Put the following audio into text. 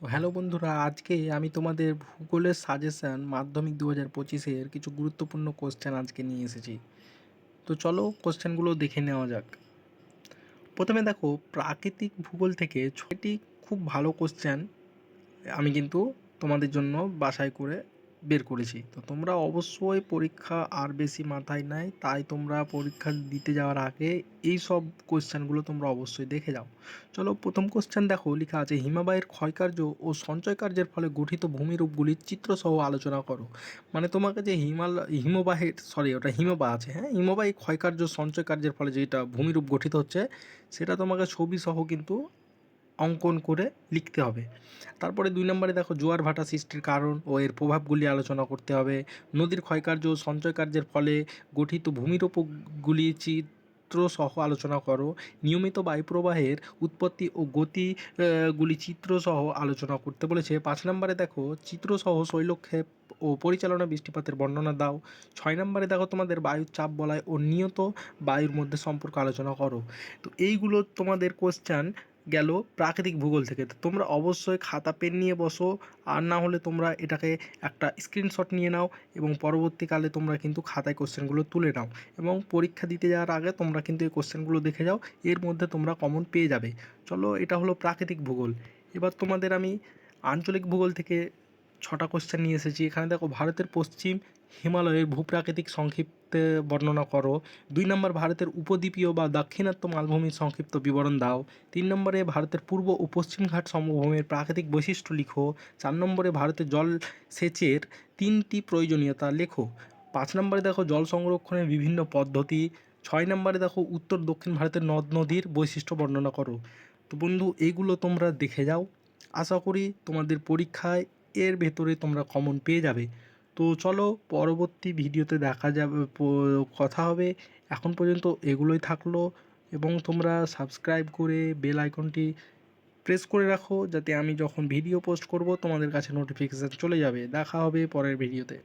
তো হ্যালো বন্ধুরা, আজকে আমি তোমাদের ভূগোলের সাজেশন মাধ্যমিক 2025-এর কিছু গুরুত্বপূর্ণ কোশ্চেন আজকে নিয়ে এসেছি। তো চলো কোশ্চেনগুলো দেখে নেওয়া যাক। প্রথমে দেখো, প্রাকৃতিক ভূগোল থেকে 6টি খুব ভালো কোশ্চেন আমি কিন্তু তোমাদের জন্য বাছাই করে বের করেছি। তো তোমরা অবশ্যই পরীক্ষা আর বেশি মাথায় নেয়, তাই তোমরা পরীক্ষা দিতে যাওয়ার আগে এই সব কোশ্চেনগুলো তোমরা অবশ্যই দেখে যাও। চলো, প্রথম কোশ্চেন দেখো, লেখা আছে হিমাবাহের ক্ষয়কার্য ও সঞ্চয় কার্যের ফলে গঠিত ভূমিরূপগুলির চিত্রসহ আলোচনা করো। মানে তোমাকে যে হিমবাহের ওটা হিমবাহ আছে, হ্যাঁ, হিমবাহের ক্ষয়কার্য সঞ্চয় কার্যের ফলে যেটা ভূমিরূপ গঠিত হচ্ছে, সেটা তোমাকে ছবি সহ কিন্তু অঙ্কন করে লিখতে হবে। তারপরে 2 নম্বরে দেখো, জোয়ার ভাটা সৃষ্টির কারণ ও এর প্রভাবগুলি আলোচনা করতে হবে। নদীর ক্ষয়কার্য ও সঞ্চয় কার্যের ফলে গঠিত ভূমিরূপগুলি চিত্রসহ আলোচনা করো। নিয়মিত বায়ুপ্রবাহের উৎপত্তি ও গতি গুলি চিত্রসহ আলোচনা করতে বলেছে। 5 নম্বরে দেখো, চিত্রসহ শৈলক্ষেপ ও পরিচালনা বৃষ্টিপাতের বর্ণনা দাও। 6 নম্বরে দেখো, তোমাদের বায়ুর চাপ বলয় ও নিয়ত বায়ুর মধ্যে সম্পর্ক আলোচনা করো। তো এইগুলো তোমাদের কোশ্চেন গেল প্রাকৃতিক ভূগোল থেকে। তো তোমরা অবশ্যই খাতা পেন নিয়ে বসো, আর না হলে তোমরা এটাকে একটা স্ক্রিনশট নিয়ে নাও এবং পরবর্তীকালে তোমরা কিন্তু খাতায় কোশ্চেনগুলো তুলে নাও এবং পরীক্ষা দিতে যাওয়ার আগে তোমরা কিন্তু এই কোশ্চেনগুলো দেখে যাও, এর মধ্যে তোমরা কমন পেয়ে যাবে। চলো, এটা হলো প্রাকৃতিক ভূগোল। এবার তোমাদের আমি আঞ্চলিক ভূগোল থেকে 6টা কোশ্চেন নিয়ে এসেছি। এখানে দেখো, ভারতের পশ্চিম হিমালয়ের ভূপ্রাকৃতিক সংক্ষিপ্তে বর্ণনা করো। 2 নম্বর, ভারতের উপদ্বীপীয় বা দাক্ষিণাত্য মালভূমির সংক্ষিপ্ত বিবরণ দাও। 3 নম্বরে, ভারতের পূর্ব ও পশ্চিম ঘাট সমভূমির প্রাকৃতিক বৈশিষ্ট্য লিখো। 4 নম্বরে, ভারতের জলসেচের 3টি প্রয়োজনীয়তা লেখো। 5 নম্বরে দেখো, জল সংরক্ষণের বিভিন্ন পদ্ধতি। 6 নম্বরে দেখো, উত্তর দক্ষিণ ভারতের নদ নদীর বৈশিষ্ট্য বর্ণনা করো। তো বন্ধু, এইগুলো তোমরা দেখে যাও। আশা করি তোমাদের পরীক্ষায় এর ভেতরে তোমরা কমন পেয়ে যাবে। তো চলো, পরবর্তী ভিডিওতে দেখা যাবে, কথা হবে। এখন পর্যন্ত এগুলোই থাকলো, এবং তোমরা সাবস্ক্রাইব করে বেল আইকনটি প্রেস করে রাখো, যাতে আমি যখন ভিডিও পোস্ট করব তোমাদের কাছে নোটিফিকেশান চলে যাবে। দেখা হবে পরের ভিডিওতে।